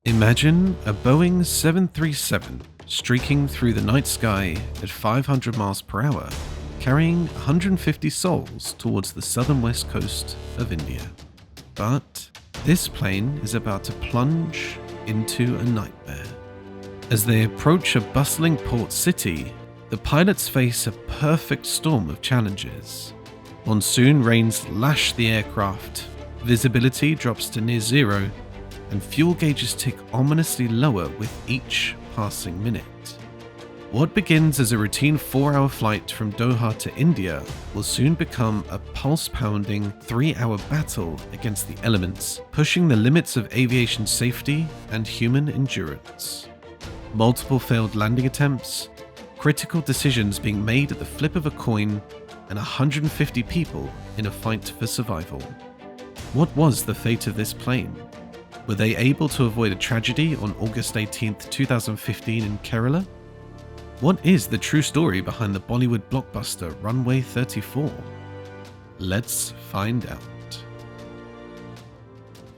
Imagine a Boeing 737 streaking through the night sky at 500 miles per hour, carrying 150 souls towards the southern west coast of India. But this plane is about to plunge into a nightmare. As they approach a bustling port city, the pilots face a perfect storm of challenges. Monsoon rains lash the aircraft, visibility drops to near zero, and fuel gauges tick ominously lower with each passing minute. What begins as a routine 4-hour flight from Doha to India will soon become a pulse-pounding 3-hour battle against the elements, pushing the limits of aviation safety and human endurance. Multiple failed landing attempts, critical decisions being made at the flip of a coin, and 150 people in a fight for survival. What was the fate of this plane? Were they able to avoid a tragedy on August 18, 2015 in Kerala? What is the true story behind the Bollywood blockbuster Runway 34? Let's find out.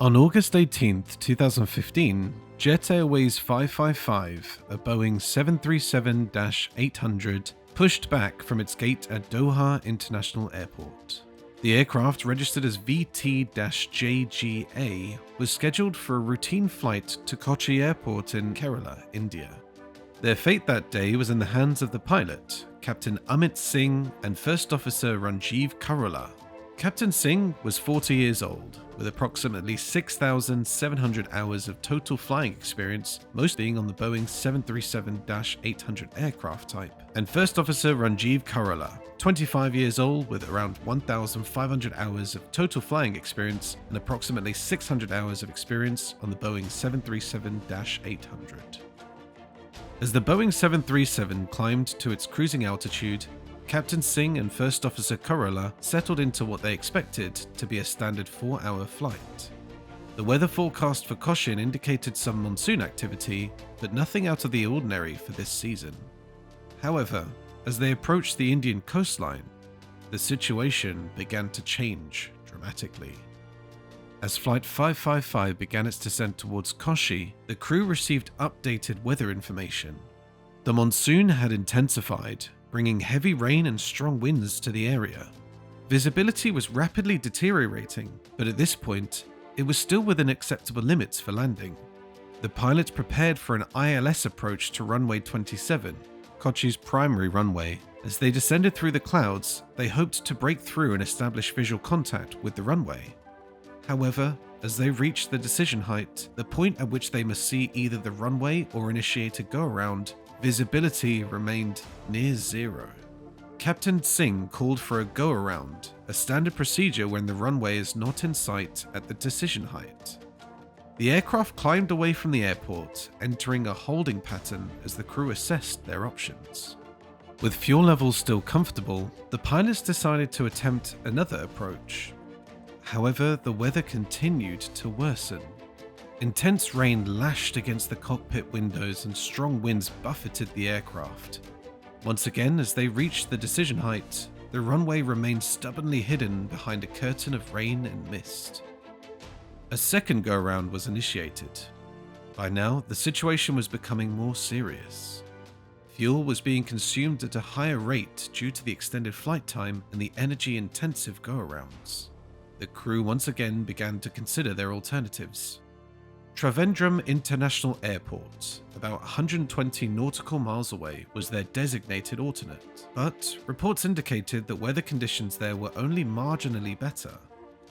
On August 18, 2015, Jet Airways 555, a Boeing 737-800, pushed back from its gate at Doha International Airport. The aircraft, registered as VT-JGA, was scheduled for a routine flight to Kochi Airport in Kerala, India. Their fate that day was in the hands of the pilot, Captain Amit Singh, and First Officer Ranjiv Karola. Captain Singh was 40 years old, with approximately 6,700 hours of total flying experience, most being on the Boeing 737-800 aircraft type, and First Officer Ranjiv Karola, 25 years old with around 1,500 hours of total flying experience and approximately 600 hours of experience on the Boeing 737-800. As the Boeing 737 climbed to its cruising altitude, Captain Singh and First Officer Karola settled into what they expected to be a standard 4-hour flight. The weather forecast for Cochin indicated some monsoon activity, but nothing out of the ordinary for this season. However, as they approached the Indian coastline, the situation began to change dramatically. As Flight 555 began its descent towards Kochi, the crew received updated weather information. The monsoon had intensified, bringing heavy rain and strong winds to the area. Visibility was rapidly deteriorating, but at this point, it was still within acceptable limits for landing. The pilots prepared for an ILS approach to runway 27, Kochi's primary runway. As they descended through the clouds, they hoped to break through and establish visual contact with the runway. However, as they reached the decision height, the point at which they must see either the runway or initiate a go-around, visibility remained near zero. Captain Singh called for a go-around, a standard procedure when the runway is not in sight at the decision height. The aircraft climbed away from the airport, entering a holding pattern as the crew assessed their options. With fuel levels still comfortable, the pilots decided to attempt another approach. However, the weather continued to worsen. Intense rain lashed against the cockpit windows and strong winds buffeted the aircraft. Once again, as they reached the decision height, the runway remained stubbornly hidden behind a curtain of rain and mist. A second go-around was initiated. By now, the situation was becoming more serious. Fuel was being consumed at a higher rate due to the extended flight time and the energy-intensive go-arounds. The crew once again began to consider their alternatives. Trivandrum International Airport, about 120 nautical miles away, was their designated alternate, but reports indicated that weather conditions there were only marginally better.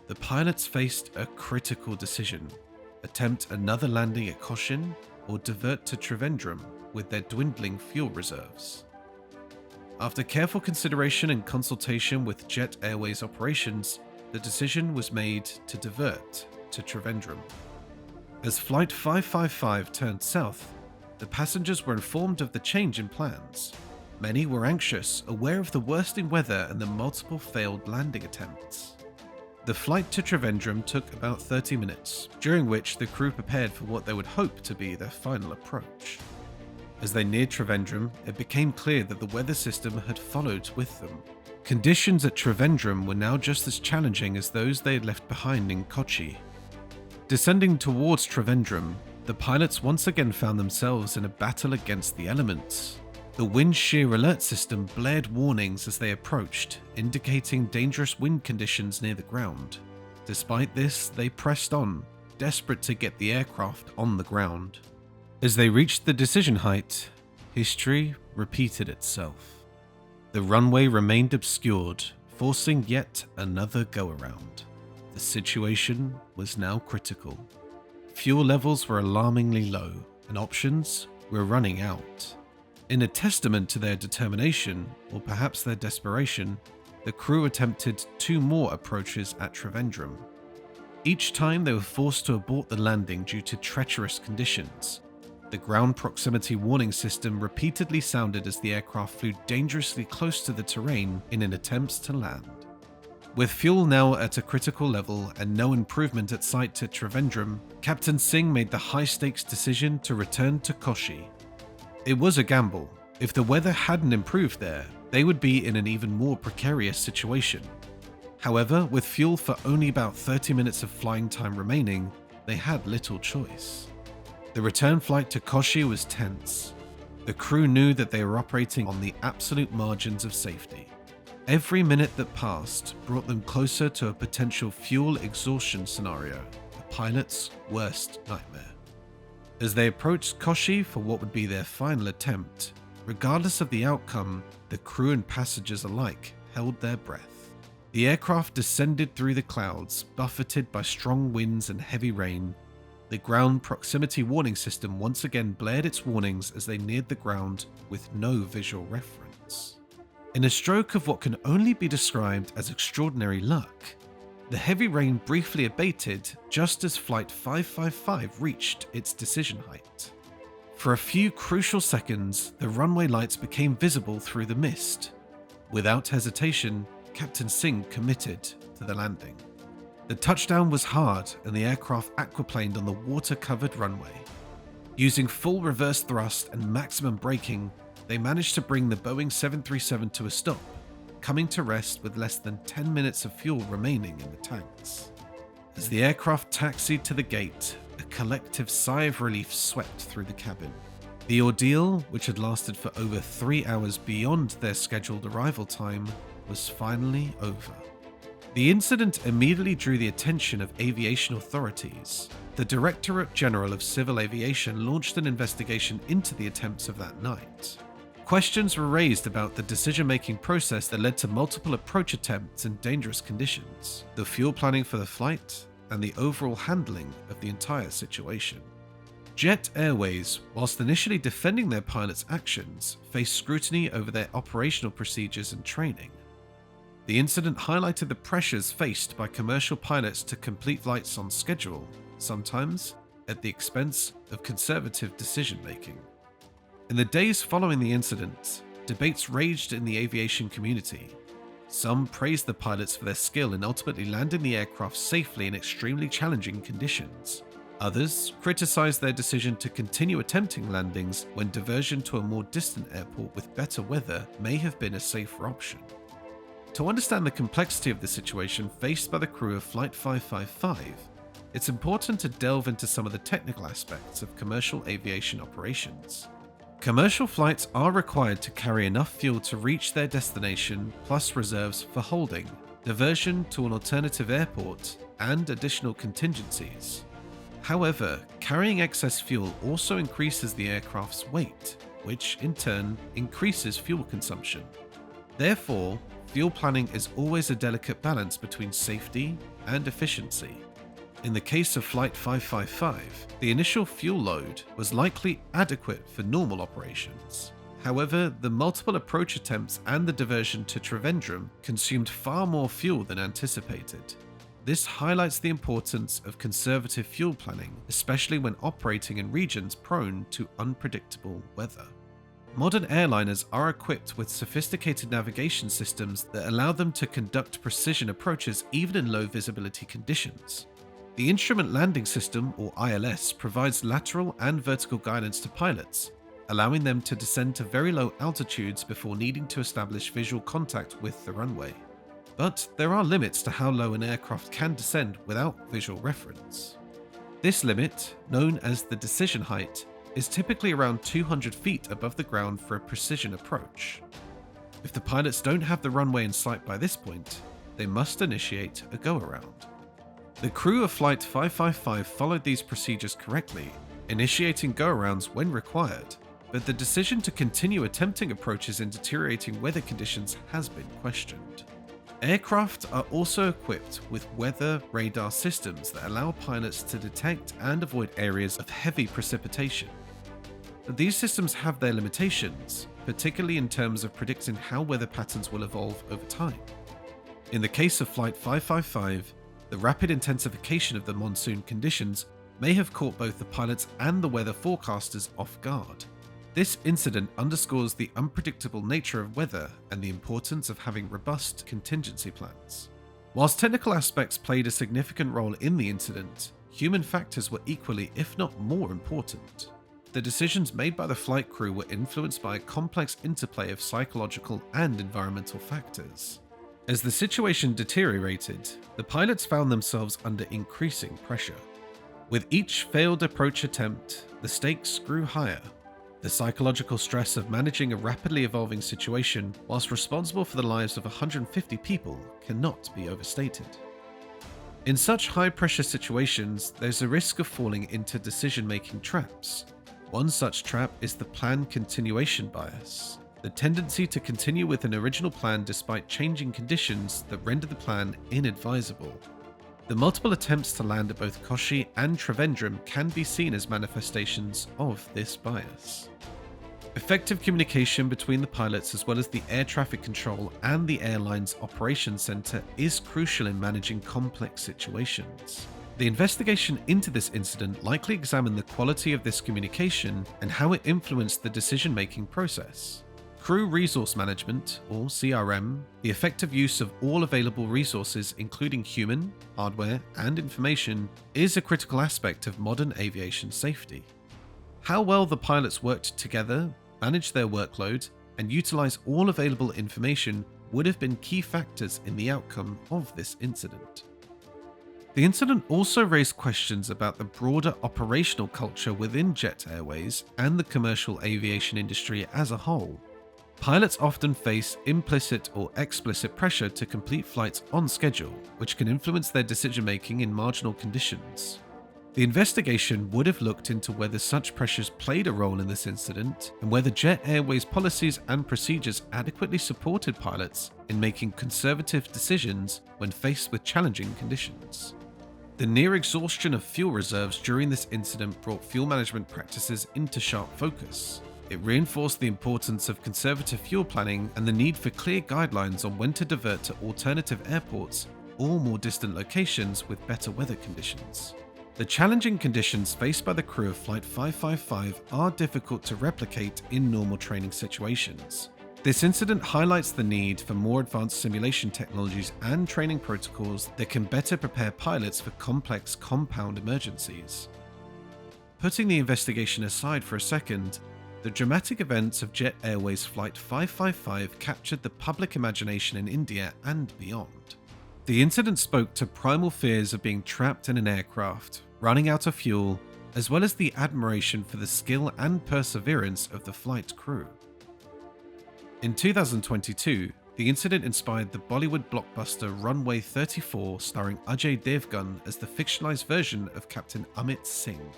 The pilots faced a critical decision: attempt another landing at Cochin or divert to Trivandrum with their dwindling fuel reserves. After careful consideration and consultation with Jet Airways operations, the decision was made to divert to Trivandrum. As Flight 555 turned south, the passengers were informed of the change in plans. Many were anxious, aware of the worsening weather and the multiple failed landing attempts. The flight to Trivandrum took about 30 minutes, during which the crew prepared for what they would hope to be their final approach. As they neared Trivandrum, it became clear that the weather system had followed with them. Conditions at Trivandrum were now just as challenging as those they had left behind in Kochi. Descending towards Trivandrum, the pilots once again found themselves in a battle against the elements. The wind shear alert system blared warnings as they approached, indicating dangerous wind conditions near the ground. Despite this, they pressed on, desperate to get the aircraft on the ground. As they reached the decision height, history repeated itself. The runway remained obscured, forcing yet another go-around. The situation was now critical. Fuel levels were alarmingly low, and options were running out. In a testament to their determination, or perhaps their desperation, the crew attempted 2 more approaches at Trivandrum. Each time they were forced to abort the landing due to treacherous conditions. The ground proximity warning system repeatedly sounded as the aircraft flew dangerously close to the terrain in an attempt to land. With fuel now at a critical level and no improvement at sight to Trivandrum, Captain Singh made the high-stakes decision to return to Kochi. It was a gamble. If the weather hadn't improved there, they would be in an even more precarious situation. However, with fuel for only about 30 minutes of flying time remaining, they had little choice. The return flight to Kochi was tense. The crew knew that they were operating on the absolute margins of safety. Every minute that passed brought them closer to a potential fuel exhaustion scenario, the pilot's worst nightmare. As they approached Kochi for what would be their final attempt, regardless of the outcome, the crew and passengers alike held their breath. The aircraft descended through the clouds, buffeted by strong winds and heavy rain. The ground proximity warning system once again blared its warnings as they neared the ground with no visual reference. In a stroke of what can only be described as extraordinary luck, the heavy rain briefly abated just as Flight 555 reached its decision height. For a few crucial seconds, the runway lights became visible through the mist. Without hesitation, Captain Singh committed to the landing. The touchdown was hard and the aircraft aquaplaned on the water-covered runway. Using full reverse thrust and maximum braking, they managed to bring the Boeing 737 to a stop, coming to rest with less than 10 minutes of fuel remaining in the tanks. As the aircraft taxied to the gate, a collective sigh of relief swept through the cabin. The ordeal, which had lasted for over 3 hours beyond their scheduled arrival time, was finally over. The incident immediately drew the attention of aviation authorities. The Directorate General of Civil Aviation launched an investigation into the attempts of that night. Questions were raised about the decision-making process that led to multiple approach attempts in dangerous conditions, the fuel planning for the flight, and the overall handling of the entire situation. Jet Airways, whilst initially defending their pilots' actions, faced scrutiny over their operational procedures and training. The incident highlighted the pressures faced by commercial pilots to complete flights on schedule, sometimes at the expense of conservative decision-making. In the days following the incident, debates raged in the aviation community. Some praised the pilots for their skill in ultimately landing the aircraft safely in extremely challenging conditions. Others criticized their decision to continue attempting landings when diversion to a more distant airport with better weather may have been a safer option. To understand the complexity of the situation faced by the crew of Flight 555, it's important to delve into some of the technical aspects of commercial aviation operations. Commercial flights are required to carry enough fuel to reach their destination, plus reserves for holding, diversion to an alternative airport, and additional contingencies. However, carrying excess fuel also increases the aircraft's weight, which in turn increases fuel consumption. Therefore, fuel planning is always a delicate balance between safety and efficiency. In the case of Flight 555, the initial fuel load was likely adequate for normal operations. However, the multiple approach attempts and the diversion to Trivandrum consumed far more fuel than anticipated. This highlights the importance of conservative fuel planning, especially when operating in regions prone to unpredictable weather. Modern airliners are equipped with sophisticated navigation systems that allow them to conduct precision approaches even in low visibility conditions. The Instrument Landing System, or ILS, provides lateral and vertical guidance to pilots, allowing them to descend to very low altitudes before needing to establish visual contact with the runway. But there are limits to how low an aircraft can descend without visual reference. This limit, known as the decision height, is typically around 200 feet above the ground for a precision approach. If the pilots don't have the runway in sight by this point, they must initiate a go-around. The crew of Flight 555 followed these procedures correctly, initiating go-arounds when required, but the decision to continue attempting approaches in deteriorating weather conditions has been questioned. Aircraft are also equipped with weather radar systems that allow pilots to detect and avoid areas of heavy precipitation. These systems have their limitations, particularly in terms of predicting how weather patterns will evolve over time. In the case of Flight 555, the rapid intensification of the monsoon conditions may have caught both the pilots and the weather forecasters off guard. This incident underscores the unpredictable nature of weather and the importance of having robust contingency plans. Whilst technical aspects played a significant role in the incident, human factors were equally, if not more, important. The decisions made by the flight crew were influenced by a complex interplay of psychological and environmental factors. As the situation deteriorated, the pilots found themselves under increasing pressure. With each failed approach attempt, the stakes grew higher. The psychological stress of managing a rapidly evolving situation whilst responsible for the lives of 150 people cannot be overstated. In such high-pressure situations, there's a risk of falling into decision-making traps. One such trap is the plan continuation bias, the tendency to continue with an original plan despite changing conditions that render the plan inadvisable. The multiple attempts to land at both Kochi and Trivandrum can be seen as manifestations of this bias. Effective communication between the pilots as well as the air traffic control and the airline's operations center is crucial in managing complex situations. The investigation into this incident likely examined the quality of this communication and how it influenced the decision-making process. Crew resource management, or CRM, the effective use of all available resources including human, hardware, and information, is a critical aspect of modern aviation safety. How well the pilots worked together, managed their workload, and utilized all available information would have been key factors in the outcome of this incident. The incident also raised questions about the broader operational culture within Jet Airways and the commercial aviation industry as a whole. Pilots often face implicit or explicit pressure to complete flights on schedule, which can influence their decision-making in marginal conditions. The investigation would have looked into whether such pressures played a role in this incident and whether Jet Airways policies and procedures adequately supported pilots in making conservative decisions when faced with challenging conditions. The near exhaustion of fuel reserves during this incident brought fuel management practices into sharp focus. It reinforced the importance of conservative fuel planning and the need for clear guidelines on when to divert to alternative airports or more distant locations with better weather conditions. The challenging conditions faced by the crew of Flight 555 are difficult to replicate in normal training situations. This incident highlights the need for more advanced simulation technologies and training protocols that can better prepare pilots for complex compound emergencies. Putting the investigation aside for a second, the dramatic events of Jet Airways Flight 555 captured the public imagination in India and beyond. The incident spoke to primal fears of being trapped in an aircraft, running out of fuel, as well as the admiration for the skill and perseverance of the flight crew. In 2022, the incident inspired the Bollywood blockbuster Runway 34 starring Ajay Devgan as the fictionalized version of Captain Amit Singh.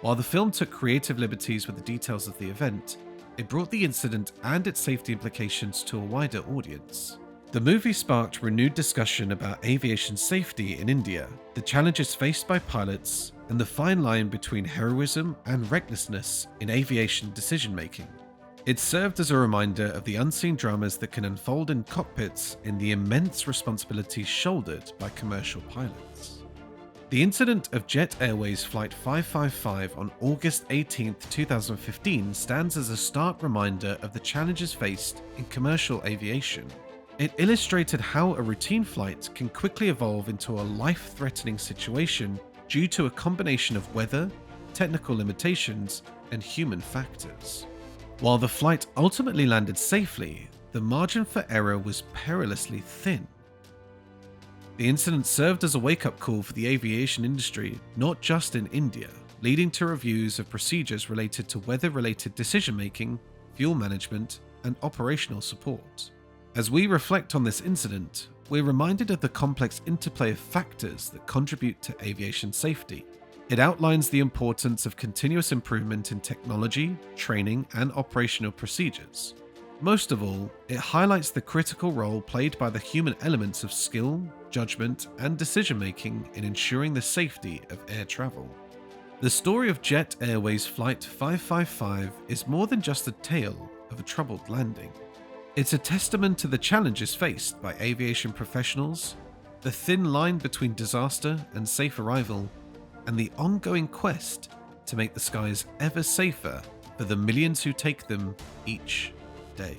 While the film took creative liberties with the details of the event, it brought the incident and its safety implications to a wider audience. The movie sparked renewed discussion about aviation safety in India, the challenges faced by pilots, and the fine line between heroism and recklessness in aviation decision-making. It served as a reminder of the unseen dramas that can unfold in cockpits and the immense responsibilities shouldered by commercial pilots. The incident of Jet Airways Flight 555 on August 18, 2015 stands as a stark reminder of the challenges faced in commercial aviation. It illustrated how a routine flight can quickly evolve into a life-threatening situation due to a combination of weather, technical limitations, and human factors. While the flight ultimately landed safely, the margin for error was perilously thin. The incident served as a wake-up call for the aviation industry, not just in India, leading to reviews of procedures related to weather-related decision-making, fuel management, and operational support. As we reflect on this incident, we're reminded of the complex interplay of factors that contribute to aviation safety. It outlines the importance of continuous improvement in technology, training, and operational procedures. Most of all, it highlights the critical role played by the human elements of skill, judgment, and decision-making in ensuring the safety of air travel. The story of Jet Airways Flight 555 is more than just a tale of a troubled landing. It's a testament to the challenges faced by aviation professionals, the thin line between disaster and safe arrival, and the ongoing quest to make the skies ever safer for the millions who take them each day.